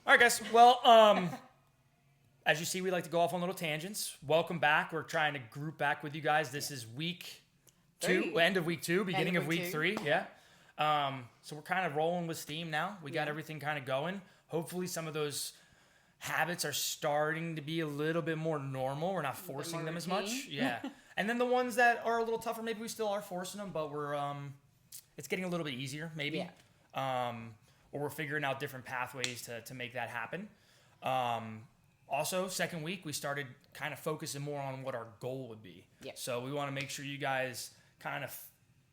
All right, guys. Well, as you see, we like to go off on little tangents. Welcome back. We're trying to group back with you guys. This is week 2, end of week 2, beginning of week 3. Yeah. So we're kind of rolling with steam now. We got everything kind of going. Hopefully, some of those habits are starting to be a little bit more normal. We're not forcing them as much. Yeah. And then the ones that are a little tougher, maybe we still are forcing them, but we're it's getting a little bit easier, maybe. Yeah. Or we're figuring out different pathways to make that happen. Also, second week, we started kind of focusing more on what our goal would be. Yeah. So we want to make sure you guys kind of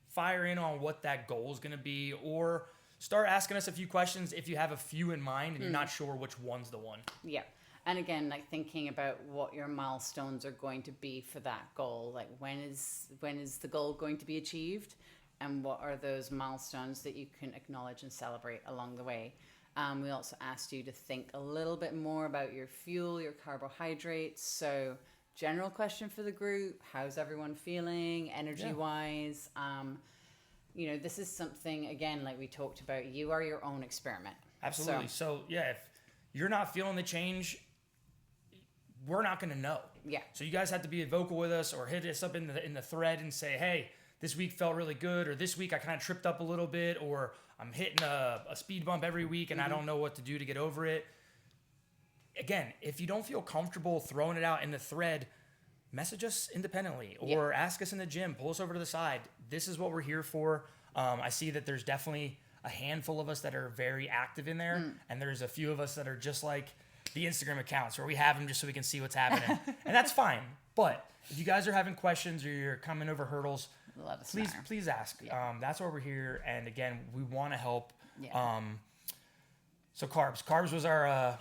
fire in on what that goal is going to be, or start asking us a few questions if you have a few in mind and you're not sure which one's the one. Yeah. And again, like thinking about what your milestones are going to be for that goal. Like when is the goal going to be achieved? And what are those milestones that you can acknowledge and celebrate along the way? We also asked you to think a little bit more about your fuel, your carbohydrates. So general question for the group, how's everyone feeling energy-wise? This is something, again, like we talked about, you are your own experiment. Absolutely. So if you're not feeling the change, we're not going to know. Yeah. So you guys have to be vocal with us or hit us up in the thread and say, hey, this week felt really good, or this week I kind of tripped up a little bit, or I'm hitting a speed bump every week and I don't know what to do to get over it. Again, if you don't feel comfortable throwing it out in the thread, message us independently or ask us in the gym, pull us over to the side. This is what we're here for. I see that there's definitely a handful of us that are very active in there, and there's a few of us that are just like the Instagram accounts where we have them just so we can see what's happening. And that's fine. But if you guys are having questions or you're coming over hurdles, please ask. Yeah. That's why we're here. And again, we want to help. Yeah. So carbs was our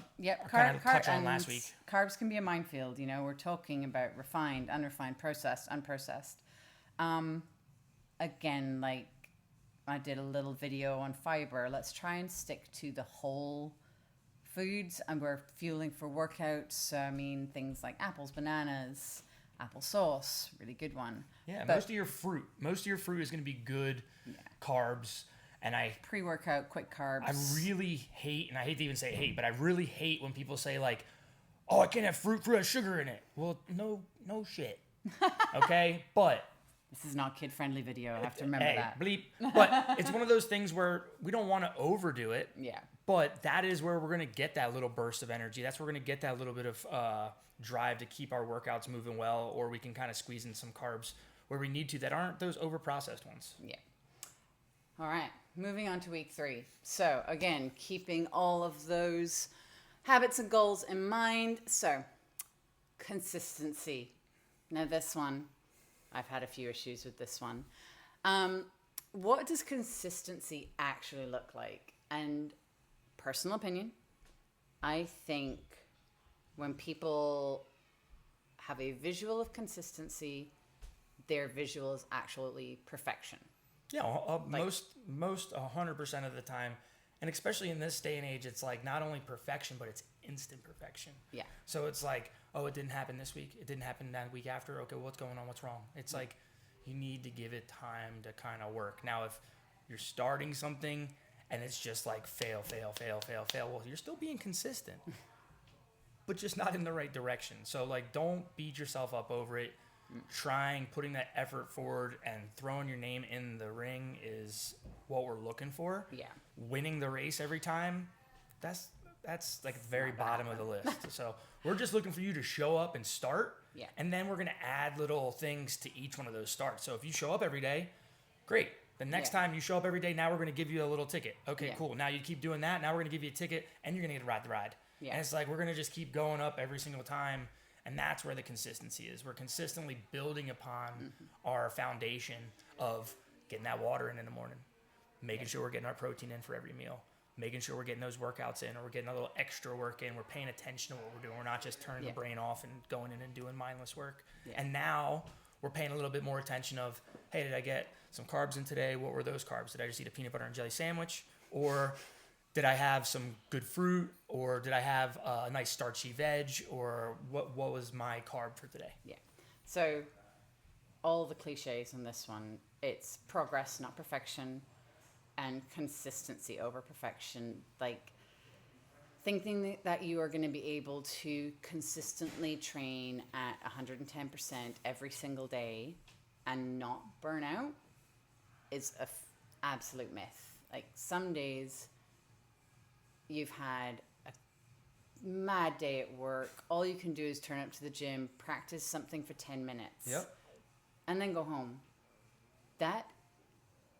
kind of touch on last week. Carbs can be a minefield. We're talking about refined, unrefined, processed, unprocessed. Again, like I did a little video on fiber. Let's try and stick to the whole foods, and we're fueling for workouts. Things like apples, bananas, applesauce, really good one. Yeah, most of your fruit is going to be good carbs. And pre-workout, quick carbs. I really hate, and I hate to even say hate, but I really hate when people say like, "Oh, I can't have fruit has sugar in it." Well, no shit. Okay, but this is not kid-friendly video. I have to remember that. Bleep. But it's one of those things where we don't want to overdo it. Yeah. But that is where we're going to get that little burst of energy. That's where we're going to get that little bit of drive to keep our workouts moving well, or we can kind of squeeze in some carbs where we need to that aren't those over-processed ones. Yeah. All right. Moving on to week 3. So again, keeping all of those habits and goals in mind. So consistency. Now this one, I've had a few issues with this one. What does consistency actually look like? And personal opinion, I think when people have a visual of consistency, their visual is actually perfection. Yeah, most 100% of the time, and especially in this day and age, it's like not only perfection, but it's instant perfection. Yeah. So it's like, oh, it didn't happen this week. It didn't happen that week after. Okay, what's going on? What's wrong? It's like you need to give it time to kind of work. Now, if you're starting something and it's just like fail, well, you're still being consistent, but just not in the right direction. So like, don't beat yourself up over it. Putting that effort forward and throwing your name in the ring is what we're looking for. Yeah. Winning the race every time, that's like the very bottom of the list. So we're just looking for you to show up and start. Yeah. And then we're going to add little things to each one of those starts. So if you show up every day, great. The next time you show up every day, now we're going to give you a little ticket. Okay, cool. Now you keep doing that. Now we're going to give you a ticket and you're going to get to ride the ride. Yeah. And it's like we're going to just keep going up every single time. And that's where the consistency is. We're consistently building upon our foundation of getting that water in the morning, making sure we're getting our protein in for every meal, making sure we're getting those workouts in, or we're getting a little extra work in. We're paying attention to what we're doing. We're not just turning the brain off and going in and doing mindless work. Yeah. And now we're paying a little bit more attention of, hey, did I get some carbs in today? What were those carbs? Did I just eat a peanut butter and jelly sandwich? Or did I have some good fruit, or did I have a nice starchy veg, or what was my carb for today? Yeah. So all the cliches in this one, it's progress, not perfection, and consistency over perfection. Like thinking that you are going to be able to consistently train at 110% every single day and not burn out is a absolute myth. Like, some days you've had a mad day at work, all you can do is turn up to the gym, practice something for 10 minutes, and then go home. That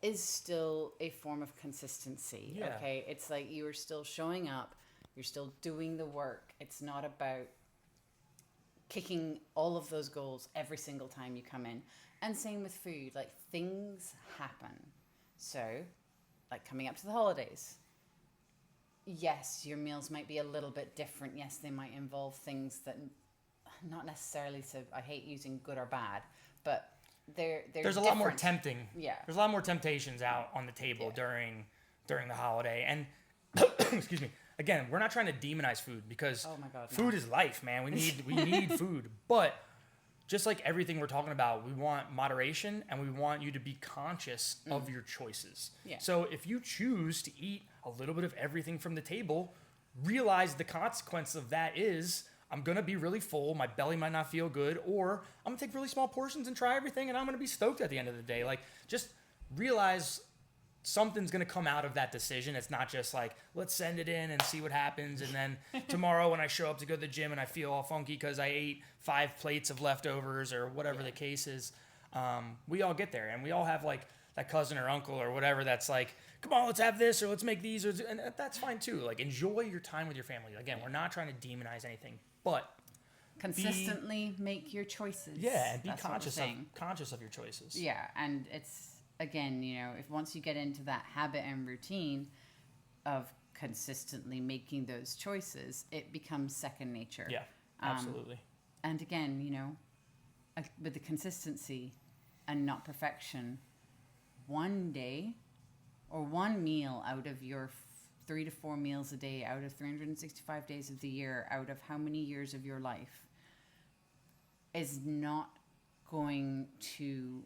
is still a form of consistency. Okay, it's like you are still showing up, you're still doing the work. It's not about kicking all of those goals every single time you come in. And same with food, like, things happen. So, like, coming up to the holidays, yes, your meals might be a little bit different. Yes, they might involve things that, not necessarily, so I hate using good or bad, but there's a different. lot more tempting. Yeah. There's a lot more temptations out on the table during the holiday. And excuse me. Again, we're not trying to demonize food, because Oh my God, no. food is life, man. We need food. But just like everything we're talking about, we want moderation, and we want you to be conscious of your choices. Yeah. So if you choose to eat a little bit of everything from the table, realize the consequence of that is, I'm going to be really full, my belly might not feel good, or I'm going to take really small portions and try everything, and I'm going to be stoked at the end of the day. Like, just realize something's going to come out of that decision. It's not just like, let's send it in and see what happens, and then tomorrow when I show up to go to the gym and I feel all funky because I ate 5 plates of leftovers or whatever the case is. We all get there, and we all have like that cousin or uncle or whatever that's like, come on, let's have this, or let's make these, and that's fine too. Like, enjoy your time with your family. Again, we're not trying to demonize anything, but Consistently make your choices. yeah, and be That's what we're conscious of your choices. Yeah, and it's, again, if once you get into that habit and routine of consistently making those choices, it becomes second nature. Yeah, absolutely. And again, with the consistency and not perfection, one day or one meal out of your 3 to 4 meals a day out of 365 days of the year, out of how many years of your life, is not going to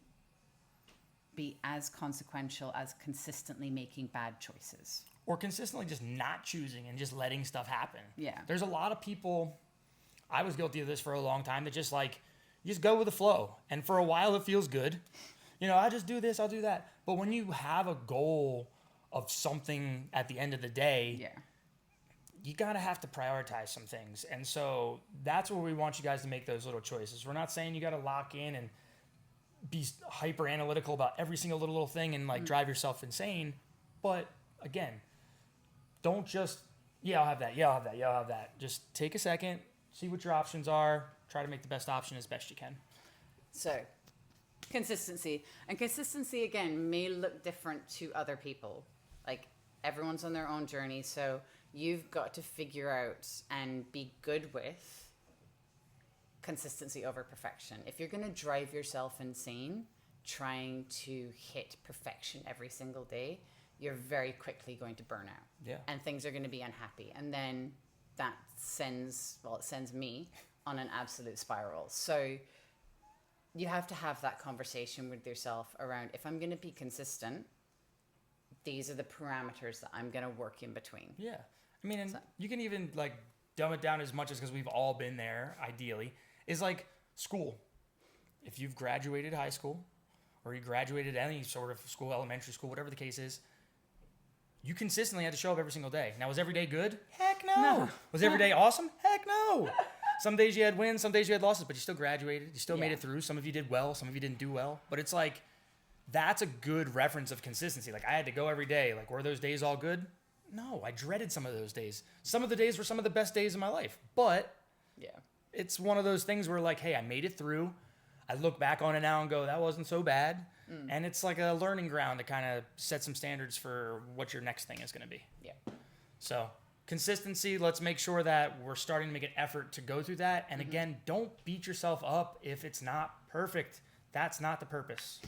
be as consequential as consistently making bad choices. Or consistently just not choosing and just letting stuff happen. Yeah. There's a lot of people, I was guilty of this for a long time, that just like, you just go with the flow. And for a while it feels good. I just do this, I'll do that. But when you have a goal of something at the end of the day, you gotta have to prioritize some things. And so that's where we want you guys to make those little choices. We're not saying you gotta lock in and be hyper analytical about every single little thing and like drive yourself insane. But again, don't just, I'll have that. Just take a second, see what your options are, try to make the best option as best you can. So, consistency. And consistency, again, may look different to other people. Like, everyone's on their own journey, so you've got to figure out and be good with consistency over perfection. If you're going to drive yourself insane trying to hit perfection every single day, you're very quickly going to burn out. Yeah. And things are going to be unhappy. And then that sends me on an absolute spiral. So you have to have that conversation with yourself around, if I'm going to be consistent, these are the parameters that I'm going to work in between. Yeah. I mean, and you can even like dumb it down as much as, because we've all been there, ideally, is like school. If you've graduated high school or you graduated any sort of school, elementary school, whatever the case is, you consistently had to show up every single day. Now, was every day good? Heck no. Was every day awesome? Heck no. Some days you had wins, some days you had losses, but you still graduated. You still made it through. Some of you did well, some of you didn't do well. But it's like, that's a good reference of consistency. Like, I had to go every day. Like, were those days all good? No, I dreaded some of those days. Some of the days were some of the best days of my life. But it's one of those things where, like, hey, I made it through. I look back on it now and go, that wasn't so bad. And it's like a learning ground to kind of set some standards for what your next thing is going to be. Yeah. So consistency, let's make sure that we're starting to make an effort to go through that. And again, don't beat yourself up if it's not perfect. That's not the purpose.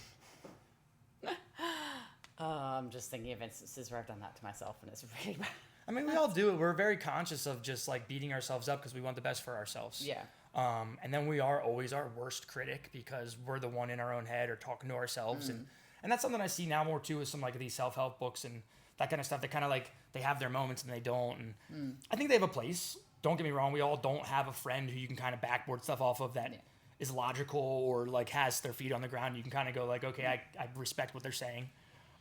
I'm just thinking of instances where I've done that to myself and it's really bad. I mean, we all do it. We're very conscious of just like beating ourselves up because we want the best for ourselves. Yeah. And then we are always our worst critic because we're the one in our own head or talking to ourselves. And that's something I see now more too with some like these self-help books and that kind of stuff. They kind of like, they have their moments and they don't. And I think they have a place. Don't get me wrong. We all don't have a friend who you can kind of backboard stuff off of that is logical or like has their feet on the ground. You can kind of go like, okay, I respect what they're saying.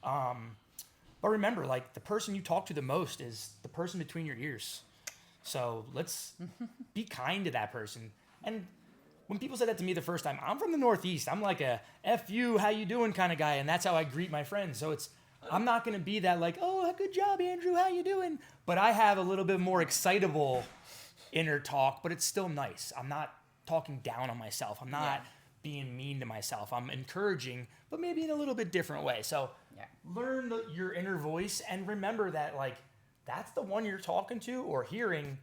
But remember, like, the person you talk to the most is the person between your ears. So let's be kind to that person. And when people said that to me the first time, I'm from the Northeast. I'm like a F you, how you doing kind of guy. And that's how I greet my friends. So I'm not going to be that like, oh, good job, Andrew, how you doing? But I have a little bit more excitable inner talk, but it's still nice. I'm not talking down on myself. I'm not being mean to myself. I'm encouraging, but maybe in a little bit different way. So learn your inner voice and remember that, like, that's the one you're talking to or hearing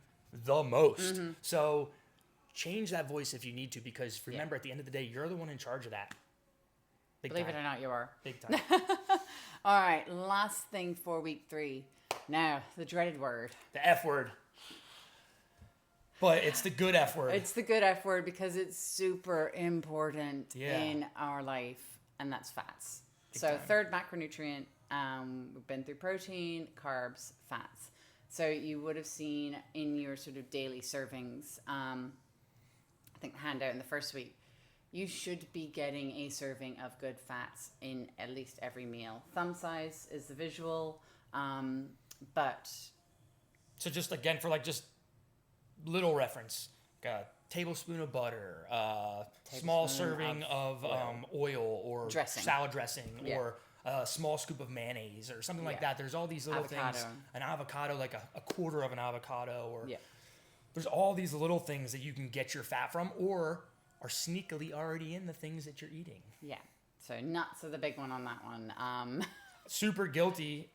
the most. So change that voice if you need to, because remember, at the end of the day, you're the one in charge of that. Believe it or not, you are. Big time. All right, last thing for week 3. Now, the dreaded word. The F word. But it's the good F word. It's the good F word because it's super important in our life, and that's fats. So third macronutrient, we've been through protein, carbs, fats. So you would have seen in your sort of daily servings, I think the handout in the first week, you should be getting a serving of good fats in at least every meal. Thumb size is the visual, but... So just, again, for like just little reference, a tablespoon of butter, small serving of oil or dressing. Salad dressing, or a small scoop of mayonnaise or something like that. There's all these little things. An avocado, like a quarter of an avocado, or there's all these little things that you can get your fat from or are sneakily already in the things that you're eating. Yeah. So nuts are the big one on that one. Super guilty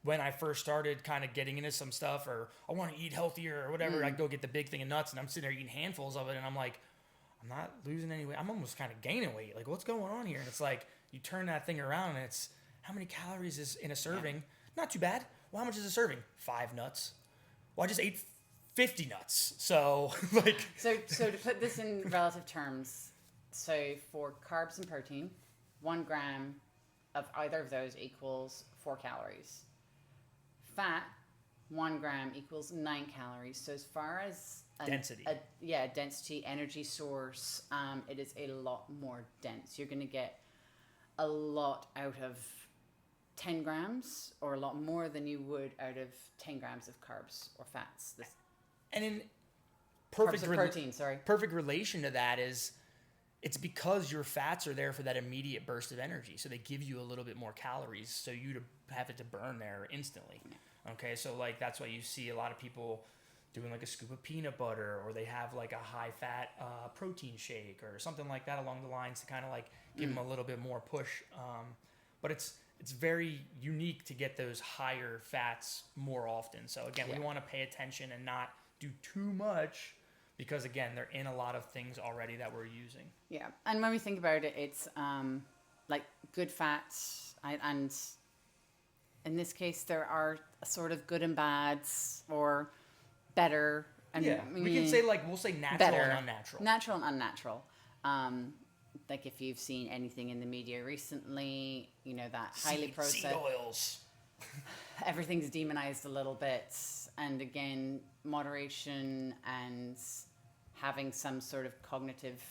when I first started kind of getting into some stuff, or I want to eat healthier or whatever. I'd go get the big thing of nuts and I'm sitting there eating handfuls of it. And I'm like, I'm not losing any weight. I'm almost kind of gaining weight. Like, what's going on here? And it's like, you turn that thing around and it's, how many calories is in a serving? Yeah. Not too bad. Well, how much is a serving? 5 nuts. Well, I just ate 50 nuts. So like. So to put this in relative terms, so for carbs and protein, 1 gram of either of those equals 4 calories. Fat, 1 gram equals 9 calories. So as far as density, density, energy source, it is a lot more dense. You're going to get a lot out of 10 grams, or a lot more than you would out of 10 grams of carbs or fats. And in perfect protein, perfect relation to that is, it's because your fats are there for that immediate burst of energy. So they give you a little bit more calories, so you to have it to burn there instantly. Yeah. Okay, so like that's why you see a lot of people doing like a scoop of peanut butter, or they have like a high fat protein shake or something like that along the lines to kind of like give them a little bit more push. But it's very unique to get those higher fats more often. So again, we want to pay attention and not do too much, because again, they're in a lot of things already that we're using. Yeah, and when we think about it, it's like good fats, and in this case, there are sort of good and bads, or better. And we can say we'll say natural better, and unnatural. Natural and unnatural. Like if you've seen anything in the media recently, you know that highly processed seed oils. Everything's demonized a little bit, and again, moderation and having some sort of cognitive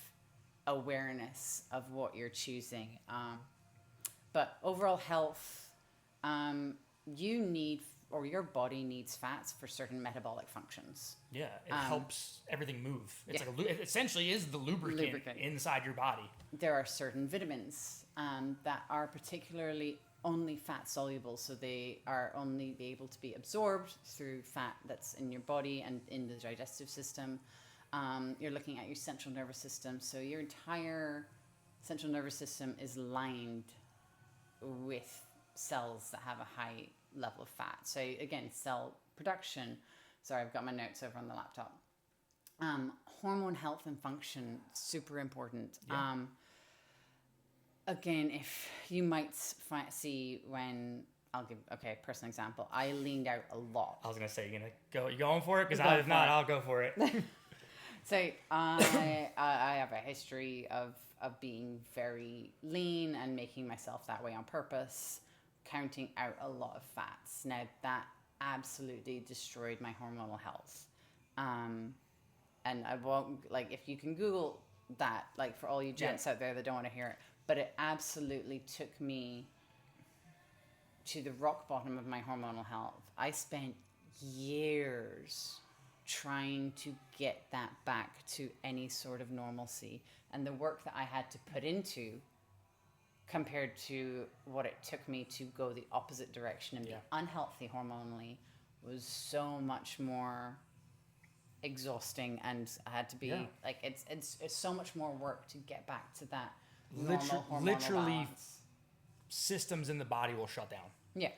awareness of what you're choosing. But overall health, you need, or your body needs fats for certain metabolic functions. Yeah, it helps everything move. It's like it essentially is the lubricant inside your body. There are certain vitamins that are particularly only fat soluble, so they are only be able to be absorbed through fat that's in your body and in the digestive system. You're looking at your central nervous system, so your entire central nervous system is lined with cells that have a high level of fat. So again, cell production. Sorry, I've got my notes over on the laptop. Hormone health and function, super important. Yeah. Again, if you might see when, I'll give a personal example. I leaned out a lot. I was gonna say, you going for it? Because if not, I'll go for it. So I have a history of being very lean and making myself that way on purpose. counting out a lot of fats. Now that absolutely destroyed my hormonal health. And I won't, like, if you can Google that, like, for all you gents out there that don't want to hear it, but it absolutely took me to the rock bottom of my hormonal health. I spent years trying to get that back to any sort of normalcy, and the work that I had to put into compared to what it took me to go the opposite direction and be unhealthy hormonally was so much more exhausting, and I had to be like, it's so much more work to get back to that normal hormonal literally balance. Systems in the body will shut down. Yeah.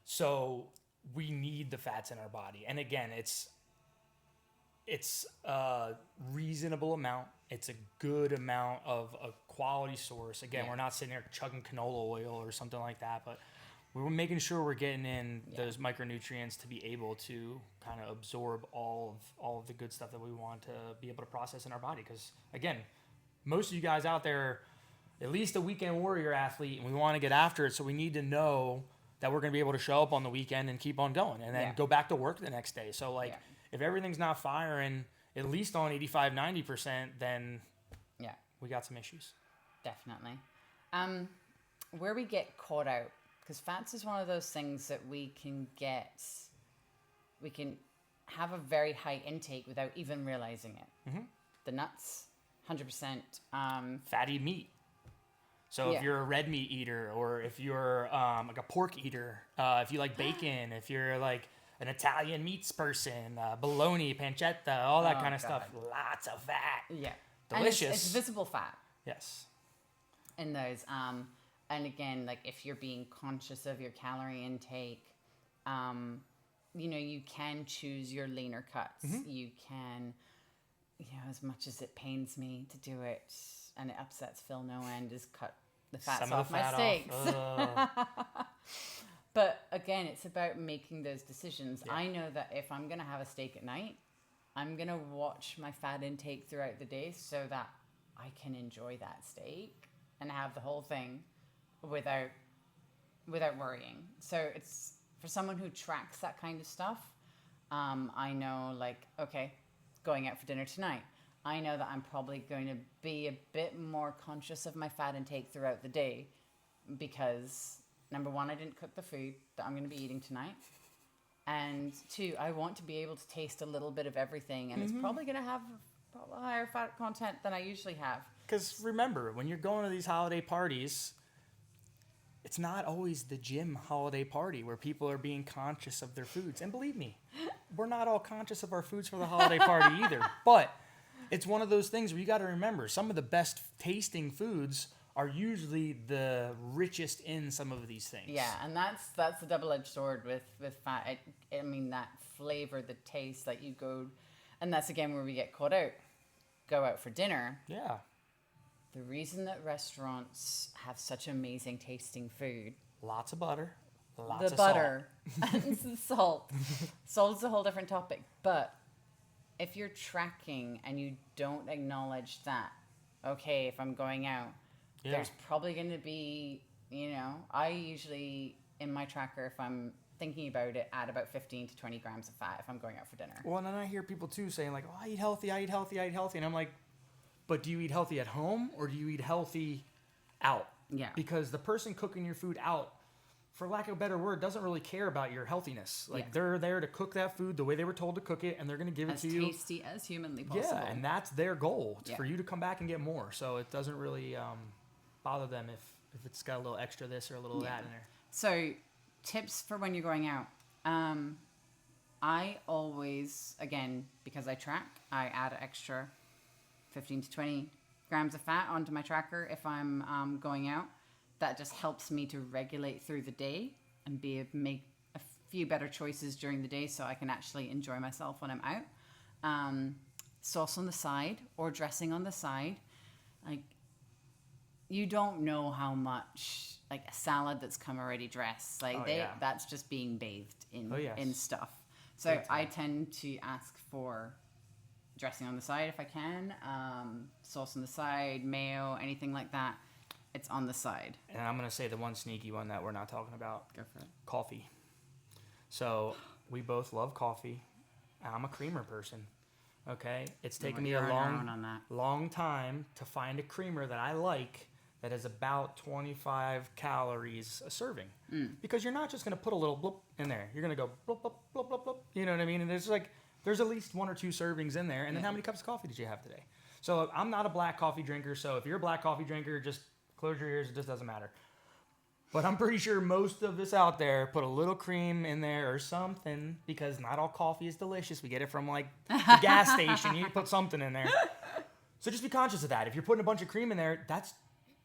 So we need the fats in our body, and again, it's a reasonable amount. It's a good amount of a quality source. Again, we're not sitting there chugging canola oil or something like that, but we're making sure we're getting in those micronutrients to be able to kind of absorb all of the good stuff that we want to be able to process in our body. Because again, most of you guys out there, at least a weekend warrior athlete, and we want to get after it. So we need to know that we're going to be able to show up on the weekend and keep on going, and then go back to work the next day. So like, if everything's not firing at least on 85, 90%, then we got some issues. Definitely. Where we get caught out, because fats is one of those things that we can have a very high intake without even realizing it. Mm-hmm. The nuts, 100%. Fatty meat. So if you're a red meat eater, or if you're like a pork eater, if you like bacon, if you're like an Italian meats person, bologna, pancetta, all that kind of stuff, lots of fat. Yeah. Delicious. And it's visible fat. Yes. In those. And again, like, if you're being conscious of your calorie intake, you can choose your leaner cuts. Mm-hmm. You can, as much as it pains me to do it, and it upsets Phil no end, is cut the fats off my steaks. But again, it's about making those decisions. Yeah. I know that if I'm going to have a steak at night, I'm going to watch my fat intake throughout the day so that I can enjoy that steak and have the whole thing without worrying. So it's for someone who tracks that kind of stuff. I know, like, okay, going out for dinner tonight, I know that I'm probably going to be a bit more conscious of my fat intake throughout the day, because number one, I didn't cook the food that I'm going to be eating tonight, and two, I want to be able to taste a little bit of everything, and it's probably going to have a higher fat content than I usually have. Because remember, when you're going to these holiday parties, it's not always the gym holiday party where people are being conscious of their foods. And believe me, we're not all conscious of our foods for the holiday party either. But it's one of those things where you got to remember, some of the best tasting foods are usually the richest in some of these things. Yeah, and that's the double-edged sword with fat. I mean, that flavor, the taste that you go, and that's again where we get caught out. Go out for dinner. Yeah. The reason that restaurants have such amazing tasting food. Lots of butter. Lots of butter. And the salt. Salt's a whole different topic. But if you're tracking and you don't acknowledge that, okay, if I'm going out, there's probably going to be, I usually, in my tracker, if I'm thinking about it, add about 15 to 20 grams of fat if I'm going out for dinner. Well, and then I hear people too saying like, oh, I eat healthy. And I'm like, but do you eat healthy at home or do you eat healthy out? Yeah. Because the person cooking your food out, for lack of a better word, doesn't really care about your healthiness. Like, they're there to cook that food the way they were told to cook it, and they're going to give it to you. As tasty as humanly possible. Yeah, and that's their goal, for you to come back and get more. So it doesn't really bother them if it's got a little extra this or a little that in there. So tips for when you're going out. I always, again, because I track, I add extra 15 to 20 grams of fat onto my tracker if I'm going out. That just helps me to regulate through the day and make a few better choices during the day so I can actually enjoy myself when I'm out. Sauce on the side or dressing on the side. Like, you don't know how much, like, a salad that's come already dressed. Like, that's just being bathed in stuff. So I tend to ask for dressing on the side if I can, sauce on the side, mayo, anything like that. it's on the side. And I'm going to say the one sneaky one that we're not talking about. Go for it. Coffee. So we both love coffee. I'm a creamer person. Okay? It's taken me a long time to find a creamer that I like that is about 25 calories a serving. Because you're not just going to put a little bloop in there. You're going to go bloop, bloop, bloop, bloop, bloop. You know what I mean? And there's at least 1 or 2 servings in there. And then how many cups of coffee did you have today? So I'm not a black coffee drinker. So if you're a black coffee drinker, just close your ears. It just doesn't matter. But I'm pretty sure most of us out there put a little cream in there or something, because not all coffee is delicious. We get it from like the gas station. You put something in there. So just be conscious of that. If you're putting a bunch of cream in there,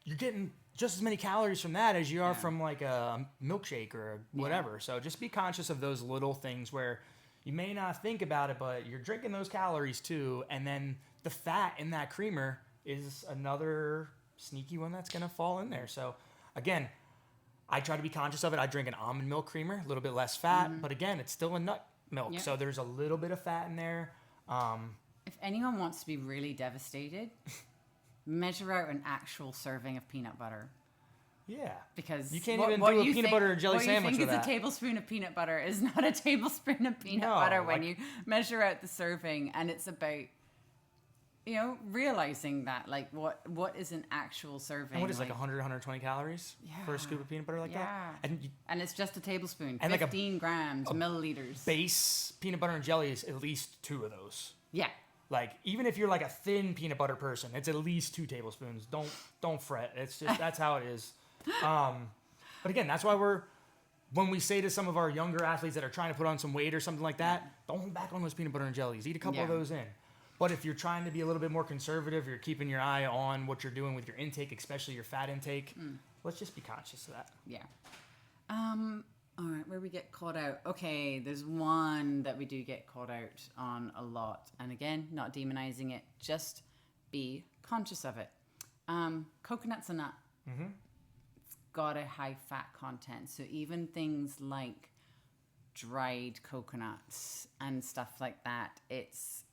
you're getting just as many calories from that as you are from like a milkshake or whatever. So just be conscious of those little things where you may not think about it, but you're drinking those calories too. And then the fat in that creamer is another sneaky one that's going to fall in there. So again, I try to be conscious of it. I drink an almond milk creamer, a little bit less fat, but again, it's still a nut milk. So there's a little bit of fat in there. If anyone wants to be really devastated, measure out an actual serving of peanut butter. Yeah. Because you can't even do a peanut butter and jelly sandwich with that. What you think is a tablespoon of peanut butter is not a tablespoon of peanut butter when you measure out the serving. And it's about, realizing that, like, what is an actual serving? And what is like 100, 120 calories for a scoop of peanut butter like that? And it's just a tablespoon, and 15 grams, milliliters. Base peanut butter and jelly is at least 2 of those. Yeah. Like, even if you're like a thin peanut butter person, it's at least 2 tablespoons. Don't fret. It's just, that's how it is. But again, that's why when we say to some of our younger athletes that are trying to put on some weight or something like that, don't hold back on those peanut butter and jellies. Eat a couple of those in. But if you're trying to be a little bit more conservative, you're keeping your eye on what you're doing with your intake, especially your fat intake, let's just be conscious of that. Yeah. All right, where we get caught out. Okay, there's one that we do get caught out on a lot. And again, not demonizing it, just be conscious of it. Coconut's a nut. Mm-hmm. It's got a high fat content. So even things like dried coconuts and stuff like that, it's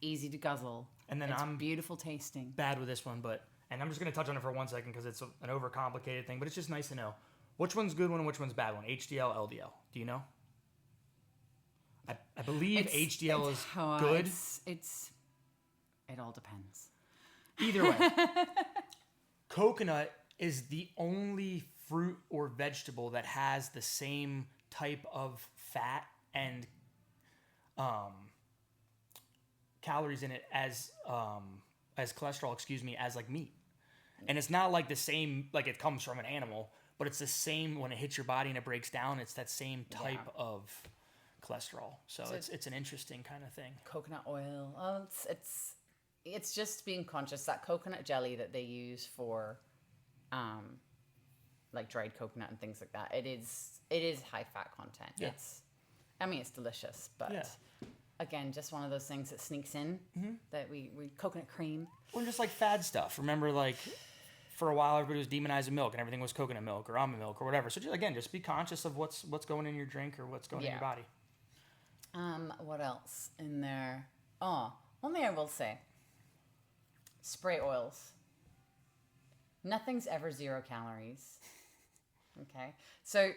easy to guzzle. And then I'm beautiful tasting. Bad with this one, and I'm just going to touch on it for 1 second because it's an overcomplicated thing, but it's just nice to know. Which one's good one and which one's bad one? HDL, LDL. Do you know? I believe HDL is good. It all depends. Either way, coconut is the only fruit or vegetable that has the same type of fat and calories in it as cholesterol, as like meat. And it's not like the same, like it comes from an animal, but it's the same when it hits your body and it breaks down. It's that same type of cholesterol. So it's an interesting kind of thing. Coconut oil. Oh, it's just being conscious. That coconut jelly that they use for, like dried coconut and things like that. It is high fat content. Yeah. It's delicious, but again, just one of those things that sneaks in that we coconut cream. Or just like fad stuff. Remember, like, for a while, everybody was demonizing milk, and everything was coconut milk or almond milk or whatever. So just be conscious of what's going in your drink or what's going in your body. What else in there? Oh, one thing I will say: spray oils. Nothing's ever 0 calories. Okay, so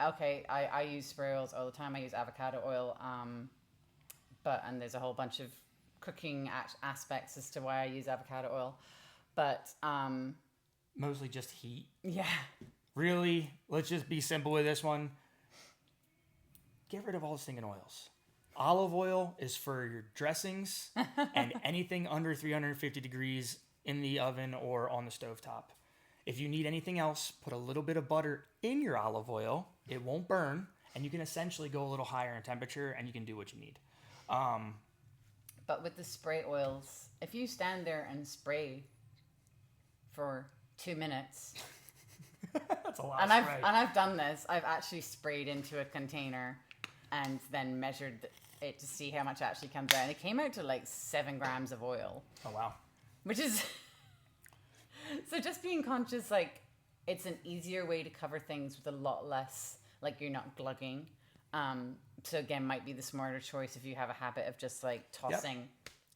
I use spray oils all the time. I use avocado oil, and there's a whole bunch of cooking aspects as to why I use avocado oil, but mostly just heat. Yeah. Really, let's just be simple with this one. Get rid of all the stinking oils. Olive oil is for your dressings and anything under 350 degrees in the oven or on the stovetop. If you need anything else, put a little bit of butter in your olive oil. It won't burn, and you can essentially go a little higher in temperature, and you can do what you need. But with the spray oils, if you stand there and spray for 2 minutes, that's a lot. And I've done this. I've actually sprayed into a container and then measured it to see how much actually comes out, and it came out to like 7 grams of oil. Oh wow! Which is so just being conscious, like it's an easier way to cover things with a lot less, like you're not glugging. So again, might be the smarter choice if you have a habit of just like tossing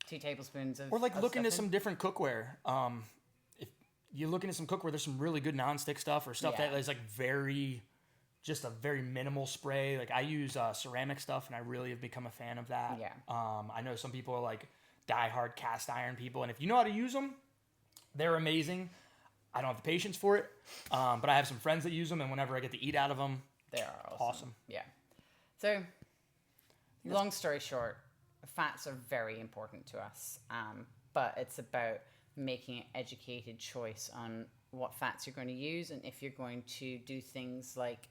2 tablespoons of, or like look into some different cookware. you're looking at some cookware, there's some really good nonstick stuff or stuff that is like just a very minimal spray. Like I use ceramic stuff, and I really have become a fan of that. Yeah. I know some people are like diehard cast iron people, and if you know how to use them, they're amazing. I don't have the patience for it, but I have some friends that use them, and whenever I get to eat out of them, they are awesome. Yeah. So, long story short, fats are very important to us, but it's about making an educated choice on what fats you're going to use, and if you're going to do things like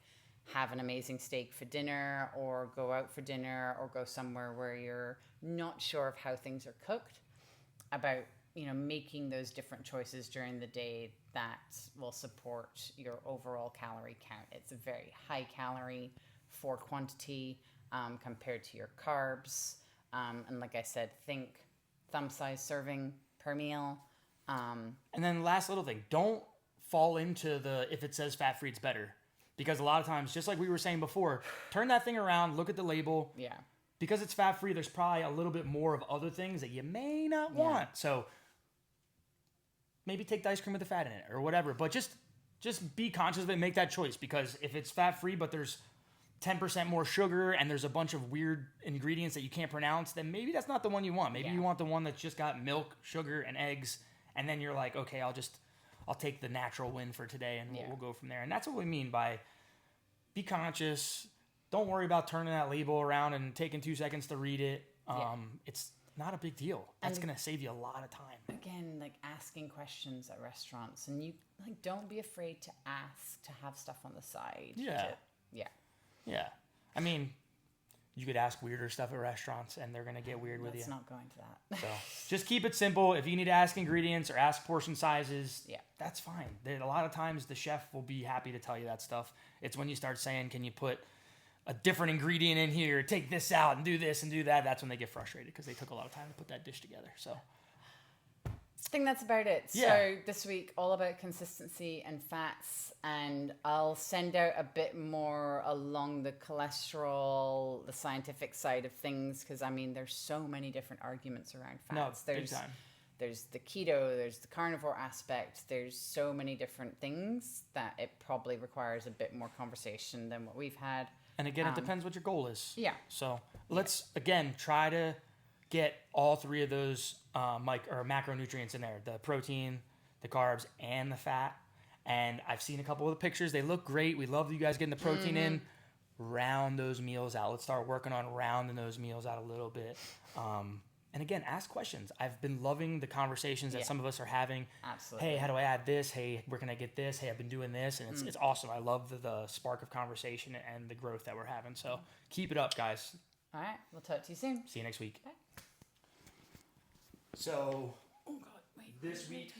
have an amazing steak for dinner, or go out for dinner, or go somewhere where you're not sure of how things are cooked, about making those different choices during the day that will support your overall calorie count. It's a very high calorie for quantity compared to your carbs. And like I said, think thumb-sized serving per meal. And then last little thing, don't fall into if it says fat-free, it's better. Because a lot of times, just like we were saying before, turn that thing around, look at the label. Yeah. Because it's fat-free, there's probably a little bit more of other things that you may not want. So maybe take the ice cream with the fat in it or whatever. But just be conscious of it and make that choice. Because if it's fat-free, but there's 10% more sugar and there's a bunch of weird ingredients that you can't pronounce, then maybe that's not the one you want. Maybe you want the one that's just got milk, sugar, and eggs. And then you're like, okay, I'll take the natural win for today, and we'll go from there. And that's what we mean by be conscious. Don't worry about turning that label around and taking 2 seconds to read it. It's not a big deal. That's going to save you a lot of time. Again, like asking questions at restaurants, and you don't be afraid to ask to have stuff on the side. Yeah. I mean, you could ask weirder stuff at restaurants, and they're going to get weird with you. Let's not go into that. So just keep it simple. If you need to ask ingredients or ask portion sizes, that's fine. A lot of times the chef will be happy to tell you that stuff. It's when you start saying, can you put a different ingredient in here, take this out and do this and do that, that's when they get frustrated because they took a lot of time to put that dish together. So I think that's about it. Yeah. So this week, all about consistency and fats, and I'll send out a bit more along the cholesterol, the scientific side of things, because there's so many different arguments around fats. Big time. There's the keto, there's the carnivore aspect, there's so many different things that it probably requires a bit more conversation than what we've had. And again, it depends what your goal is. Yeah. So let's, again, try to get all three of those macronutrients in there: the protein, the carbs, and the fat. And I've seen a couple of the pictures. They look great. We love you guys getting the protein in. Round those meals out. Let's start working on rounding those meals out a little bit. And again, ask questions. I've been loving the conversations that some of us are having. Absolutely. Hey, how do I add this? Hey, where can I get this? Hey, I've been doing this. And it's awesome. I love the spark of conversation and the growth that we're having. So keep it up, guys. All right. We'll talk to you soon. See you next week. Bye. So, this week...